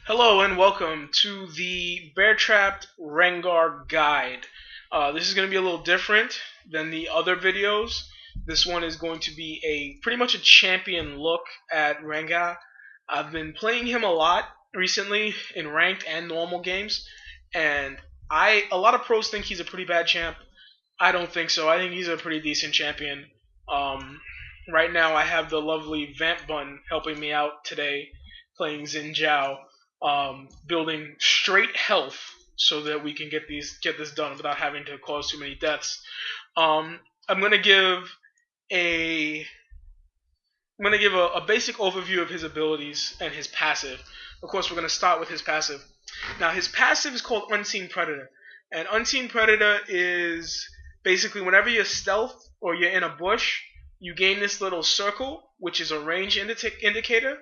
Hello and welcome to the Beartrapt Rengar guide. This is going to be a little different than the other videos. This one is going to be pretty much a champion look at Rengar. I've been playing him a lot recently in ranked and normal games, and a lot of pros think he's a pretty bad champ. I don't think so. I think he's a pretty decent champion. Um, right now I have the lovely Vamp Bun helping me out today playing Xin Zhao, building straight health so that we can get this done without having to cause too many deaths. I'm gonna give a a basic overview of his abilities and his passive. Of course, we're gonna start with his passive. Now, his passive is called Unseen Predator, and Unseen Predator is basically whenever you're stealth or you're in a bush, you gain this little circle, which is a range indicator,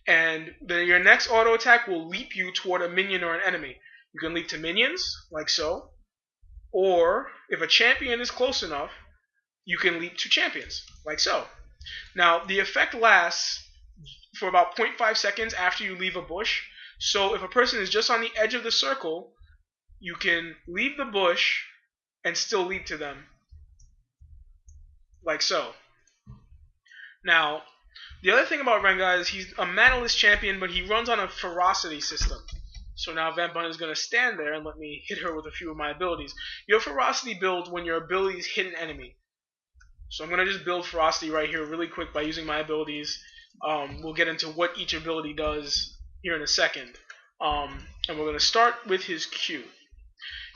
and then your next auto attack will leap you toward a minion or an enemy. You can leap to minions, like so, or if a champion is close enough, you can leap to champions, like so. Now, the effect lasts for about 0.5 seconds after you leave a bush, so if a person is just on the edge of the circle, you can leave the bush and still leap to them, like so. Now, the other thing about Rengar is he's a manaless champion, but he runs on a ferocity system. So now Vampire is going to stand there and let me hit her with a few of my abilities. Your ferocity builds when your abilities hit an enemy. So I'm going to just build ferocity right here really quick by using my abilities. We'll get into what each ability does here in a second. And we're going to start with his Q.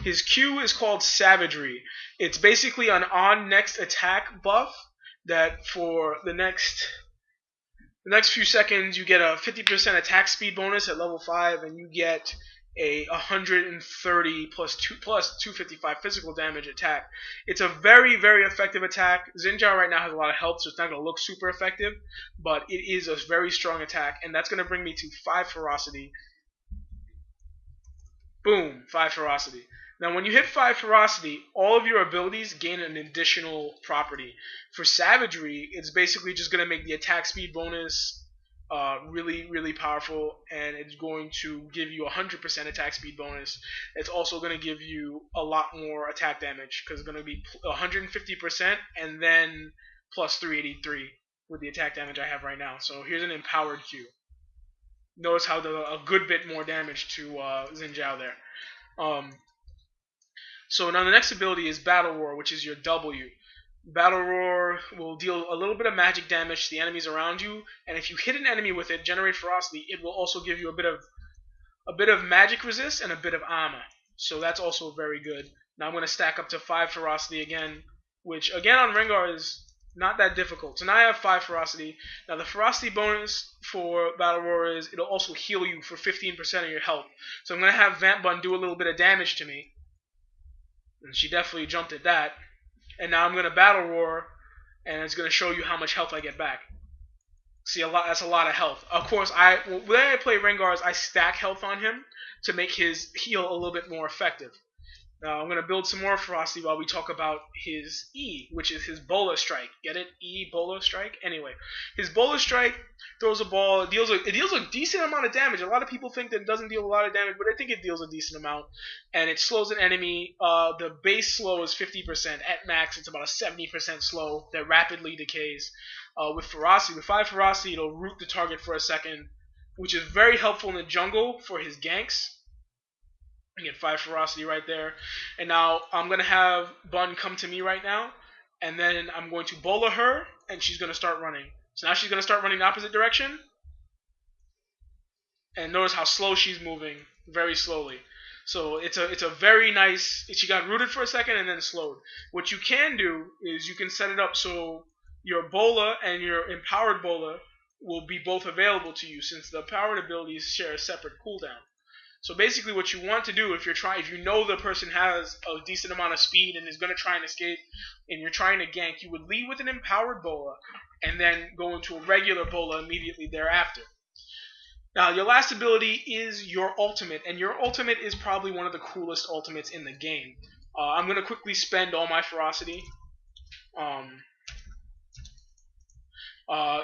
His Q is called Savagery. It's basically an on-next attack buff that for the next few seconds you get a 50% attack speed bonus at level 5, and you get a 130 plus 255 physical damage attack. It's a very, very effective attack. Xin Zhao right now has a lot of health, so it's not going to look super effective, but it is a very strong attack, and that's going to bring me to 5 ferocity. Boom, 5 ferocity. Now, when you hit 5 ferocity, all of your abilities gain an additional property. For savagery, it's basically just going to make the attack speed bonus really, really powerful, and it's going to give you 100% attack speed bonus. It's also going to give you a lot more attack damage because it's going to be 150% and then plus 383 with the attack damage I have right now. So here's an empowered Q. Notice how a good bit more damage to Xin Zhao there. So now the next ability is Battle Roar, which is your W. Battle Roar will deal a little bit of magic damage to the enemies around you, and if you hit an enemy with it, generate ferocity, it will also give you a bit of magic resist and a bit of armor. So that's also very good. Now I'm going to stack up to 5 ferocity again, which again on Rengar is not that difficult. So now I have 5 ferocity. Now the ferocity bonus for Battle Roar is it'll also heal you for 15% of your health. So I'm going to have Vamp Bun do a little bit of damage to me. And she definitely jumped at that. And now I'm going to Battle Roar, and it's going to show you how much health I get back. See, that's a lot of health. Of course, when I play Rengar, I stack health on him to make his heal a little bit more effective. Now I'm going to build some more ferocity while we talk about his E, which is his Bola Strike. Get it? E, Bola Strike? Anyway, his Bola Strike throws a ball. It deals a decent amount of damage. A lot of people think that it doesn't deal a lot of damage, but I think it deals a decent amount. And it slows an enemy. The base slow is 50%. At max, it's about a 70% slow that rapidly decays. With ferocity, with 5 ferocity, it'll root the target for a second, which is very helpful in the jungle for his ganks. I get 5 ferocity right there. And now I'm going to have Bun come to me right now. And then I'm going to Bola her, and she's going to start running. So now she's going to start running the opposite direction. And notice how slow she's moving. Very slowly. So it's a very nice... She got rooted for a second and then slowed. What you can do is you can set it up so your Bola and your empowered Bola will be both available to you, since the powered abilities share a separate cooldown. So basically what you want to do if you know the person has a decent amount of speed and is going to try and escape and you're trying to gank, you would lead with an empowered Bola and then go into a regular Bola immediately thereafter. Now your last ability is your ultimate, and your ultimate is probably one of the coolest ultimates in the game. I'm going to quickly spend all my ferocity.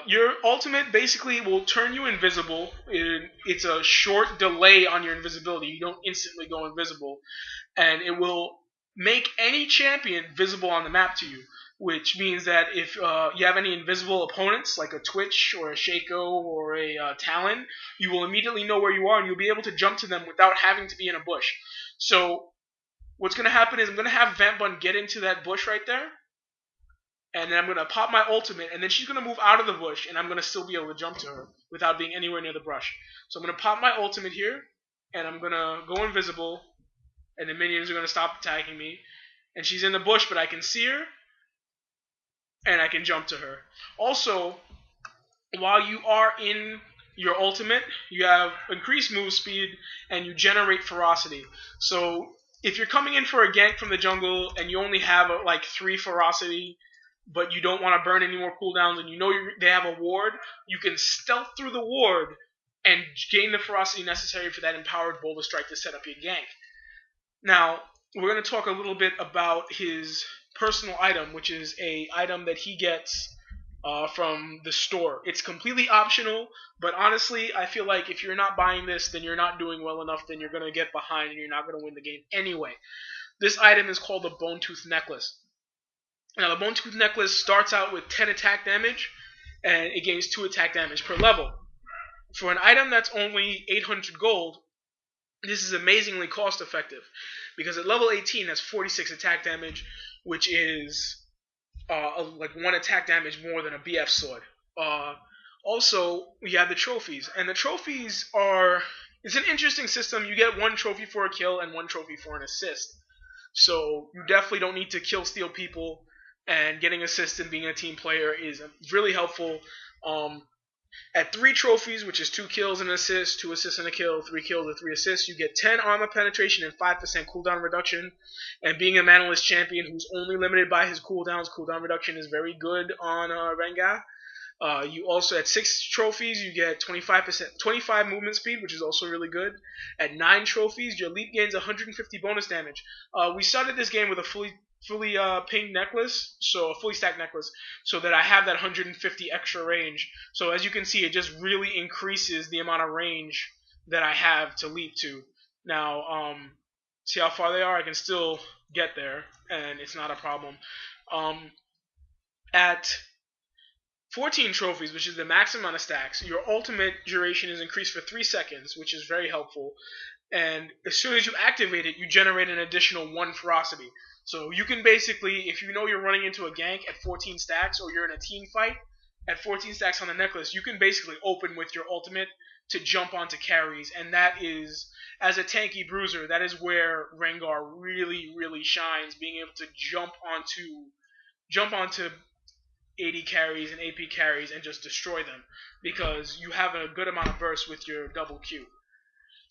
Your ultimate basically will turn you invisible. It's a short delay on your invisibility. You don't instantly go invisible, and it will make any champion visible on the map to you. Which means that if you have any invisible opponents, like a Twitch or a Shaco or a Talon, you will immediately know where you are, and you'll be able to jump to them without having to be in a bush. So what's going to happen is I'm going to have Vampbun get into that bush right there, and then I'm going to pop my ultimate, and then she's going to move out of the bush, and I'm going to still be able to jump to her without being anywhere near the brush. So I'm going to pop my ultimate here, and I'm going to go invisible, and the minions are going to stop attacking me. And she's in the bush, but I can see her, and I can jump to her. Also, while you are in your ultimate, you have increased move speed, and you generate ferocity. So if you're coming in for a gank from the jungle, and you only have like 3 ferocity, but you don't want to burn any more cooldowns, and you know they have a ward, you can stealth through the ward and gain the ferocity necessary for that empowered boulder strike to set up your gank. Now, we're going to talk a little bit about his personal item, which is a item that he gets from the store. It's completely optional, but honestly, I feel like if you're not buying this, then you're not doing well enough, then you're going to get behind and you're not going to win the game anyway. This item is called the Bonetooth Necklace. Now, the Bonetooth Necklace starts out with 10 attack damage, and it gains 2 attack damage per level. For an item that's only 800 gold, this is amazingly cost effective, because at level 18 that's 46 attack damage, which is like 1 attack damage more than a BF sword. Also, we have the trophies, and the trophies are, it's an interesting system. You get 1 trophy for a kill and 1 trophy for an assist. So you definitely don't need to kill steal people, and getting assists and being a team player is really helpful. At 3 trophies, which is 2 kills and an assist, 2 assists and a kill, 3 kills and 3 assists, you get 10 armor penetration and 5% cooldown reduction. And being a manaless champion who's only limited by his cooldowns, cooldown reduction is very good on Rengar. You also, at 6 trophies, you get 25 movement speed, which is also really good. At 9 trophies, your leap gains 150 bonus damage. We started this game with a fully pinged necklace, so a fully stacked necklace, so that I have that 150 extra range. So as you can see, it just really increases the amount of range that I have to leap to. Now, see how far they are? I can still get there, and it's not a problem. At 14 trophies, which is the maximum amount of stacks, your ultimate duration is increased for 3 seconds, which is very helpful. And as soon as you activate it, you generate an additional 1 ferocity. So you can basically, if you know you're running into a gank at 14 stacks, or you're in a team fight at 14 stacks on the necklace, you can basically open with your ultimate to jump onto carries. And that is, as a tanky bruiser, that is where Rengar really, really shines, being able to jump onto AD carries and AP carries and just destroy them, because you have a good amount of burst with your double Q.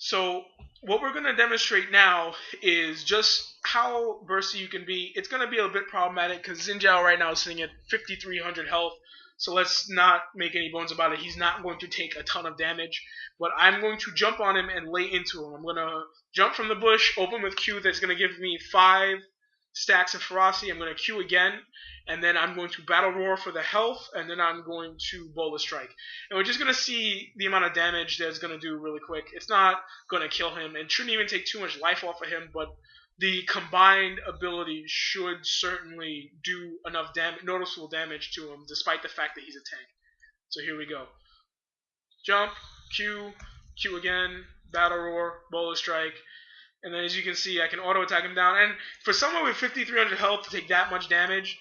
So what we're going to demonstrate now is just how bursty you can be. It's going to be a bit problematic because Xin Zhao right now is sitting at 5,300 health. So let's not make any bones about it. He's not going to take a ton of damage. But I'm going to jump on him and lay into him. I'm going to jump from the bush, open with Q that's going to give me 5 stacks of ferocity. I'm going to Q again, and then I'm going to Battle Roar for the health, and then I'm going to Bola Strike. And we're just going to see the amount of damage that it's going to do really quick. It's not going to kill him. It shouldn't even take too much life off of him, but the combined ability should certainly do enough noticeable damage to him, despite the fact that he's a tank. So here we go. Jump, Q, Q again, Battle Roar, Bola Strike. And then as you can see, I can auto-attack him down. And for someone with 5,300 health to take that much damage,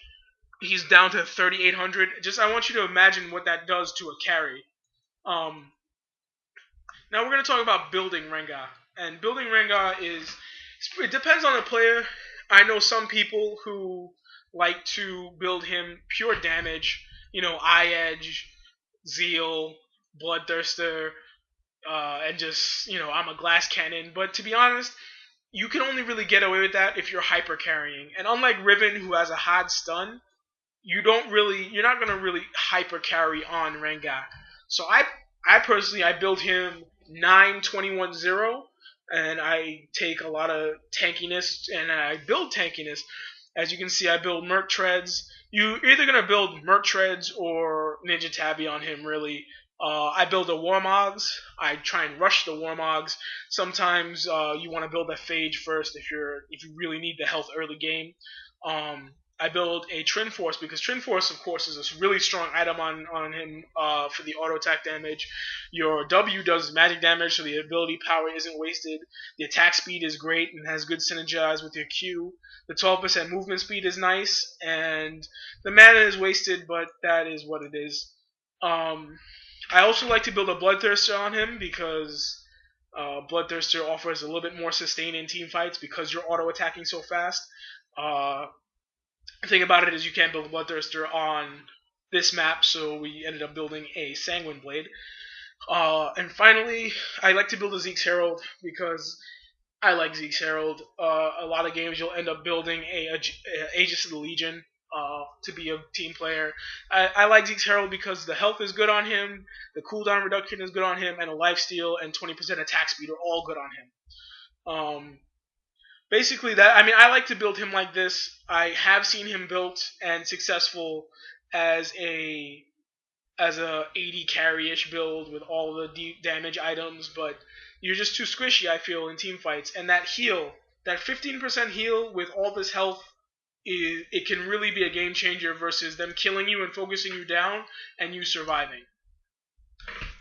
he's down to 3,800. Just, I want you to imagine what that does to a carry. Now we're going to talk about building Rengar. And building Rengar it depends on the player. I know some people who like to build him pure damage. You know, Eye Edge, Zeal, Bloodthirster, and just, you know, I'm a glass cannon. But to be honest, you can only really get away with that if you're hyper carrying. And unlike Riven, who has a hard stun, you're not going to really hyper carry on Rengar. So I personally, I build him 9-21-0, and I take a lot of tankiness, and I build tankiness. As you can see, I build Merc Treads, you're either gonna build Merc Treads or Ninja Tabby on him. Really, I build a Warmogs. I try and rush the Warmogs. Sometimes you want to build a Phage first if you really need the health early game. I build a Trin Force because Trin Force, of course, is a really strong item on him for the auto attack damage. Your W does magic damage, so the ability power isn't wasted. The attack speed is great and has good synergize with your Q. The 12% movement speed is nice, and the mana is wasted, but that is what it is. I also like to build a Bloodthirster on him because Bloodthirster offers a little bit more sustain in team fights because you're auto attacking so fast. The thing about it is you can't build a Bloodthirster on this map, so we ended up building a Sanguine Blade. And finally, I like to build a Zeke's Herald because I like Zeke's Herald. A lot of games you'll end up building a Aegis of the Legion to be a team player. I like Zeke's Herald because the health is good on him, the cooldown reduction is good on him, and a lifesteal and 20% attack speed are all good on him. Basically, I like to build him like this. I have seen him built and successful as a 80 carry-ish build with all the deep damage items, but you're just too squishy, I feel, in team fights. And that heal, that 15% heal with all this health, it can really be a game changer versus them killing you and focusing you down and you surviving.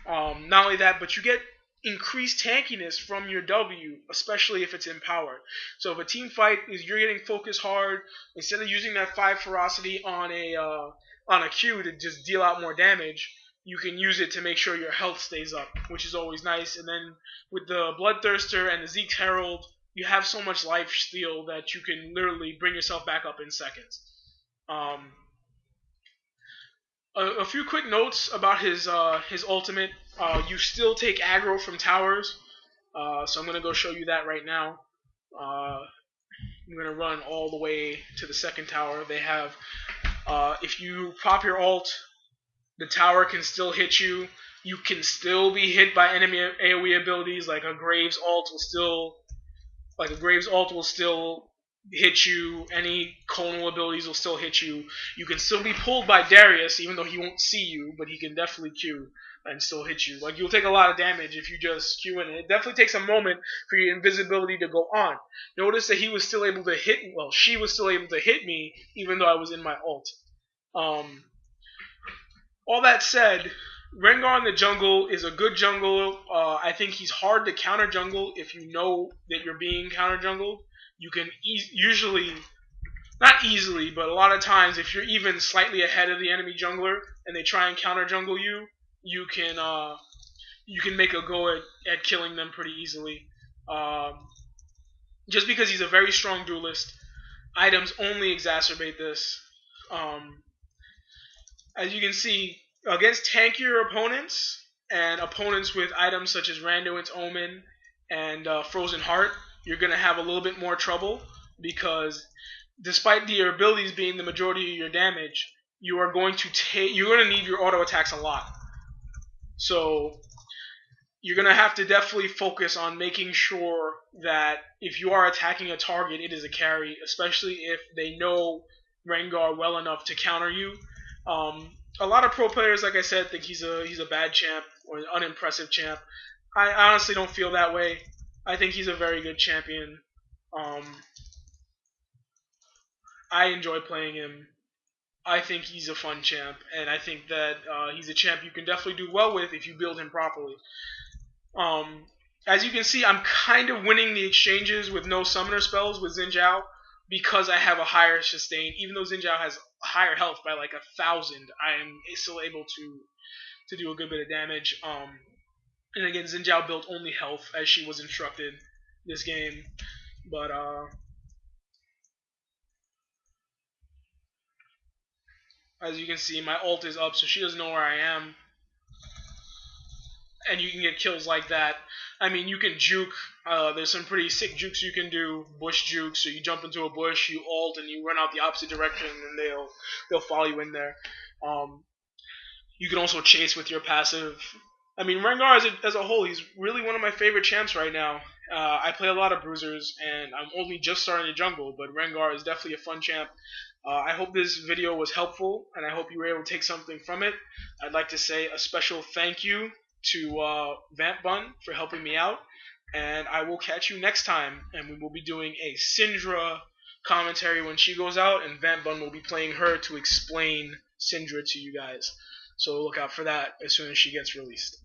Not only that, but you get increased tankiness from your W, especially if it's empowered. So if a team fight is you're getting focused hard, instead of using that 5 ferocity on a Q to just deal out more damage, you can use it to make sure your health stays up, which is always nice. And then with the Bloodthirster and the Zeke's Herald, you have so much life steal that you can literally bring yourself back up in seconds. A few quick notes about his ultimate. You still take aggro from towers, so I'm going to go show you that right now. I'm going to run all the way to the second tower. They have, if you pop your ult, the tower can still hit you. You can still be hit by enemy AoE abilities, like a Graves ult will still hit you. Any conal abilities will still hit you. You can still be pulled by Darius, even though he won't see you, but he can definitely Q and still hit you. Like, you'll take a lot of damage if you just Q in. It definitely takes a moment for your invisibility to go on. Notice that he was still able to hit, well, she was still able to hit me, even though I was in my ult. All that said, Rengar in the jungle is a good jungle. I think he's hard to counter jungle if you know that you're being counter jungled. You can usually, not easily, but a lot of times if you're even slightly ahead of the enemy jungler and they try and counter jungle you, you can make a go at killing them pretty easily. Just because he's a very strong duelist, items only exacerbate this. As you can see, against tankier opponents and opponents with items such as Randuin's Omen and Frozen Heart, you're going to have a little bit more trouble because despite your abilities being the majority of your damage, you're going to need your auto attacks a lot. So you're going to have to definitely focus on making sure that if you are attacking a target, it is a carry, especially if they know Rengar well enough to counter you. A lot of pro players, like I said, think he's a bad champ or an unimpressive champ. I honestly don't feel that way. I think he's a very good champion. I enjoy playing him. I think he's a fun champ, and I think that he's a champ you can definitely do well with if you build him properly. As you can see, I'm kind of winning the exchanges with no summoner spells with Xin Zhao because I have a higher sustain. Even though Xin Zhao has higher health by like 1,000, I am still able to do a good bit of damage. And again, Xin Zhao built only health as she was instructed this game. But as you can see, my ult is up, so she doesn't know where I am. And you can get kills like that. I mean, you can juke. There's some pretty sick jukes you can do. Bush jukes. So you jump into a bush, you ult, and you run out the opposite direction, and they'll follow you in there. You can also chase with your passive. I mean, Rengar as a whole, he's really one of my favorite champs right now. I play a lot of bruisers, and I'm only just starting to jungle, but Rengar is definitely a fun champ. I hope this video was helpful, and I hope you were able to take something from it. I'd like to say a special thank you to Vamp Bun for helping me out, and I will catch you next time, and we will be doing a Syndra commentary when she goes out, and Vamp Bun will be playing her to explain Syndra to you guys. So look out for that as soon as she gets released.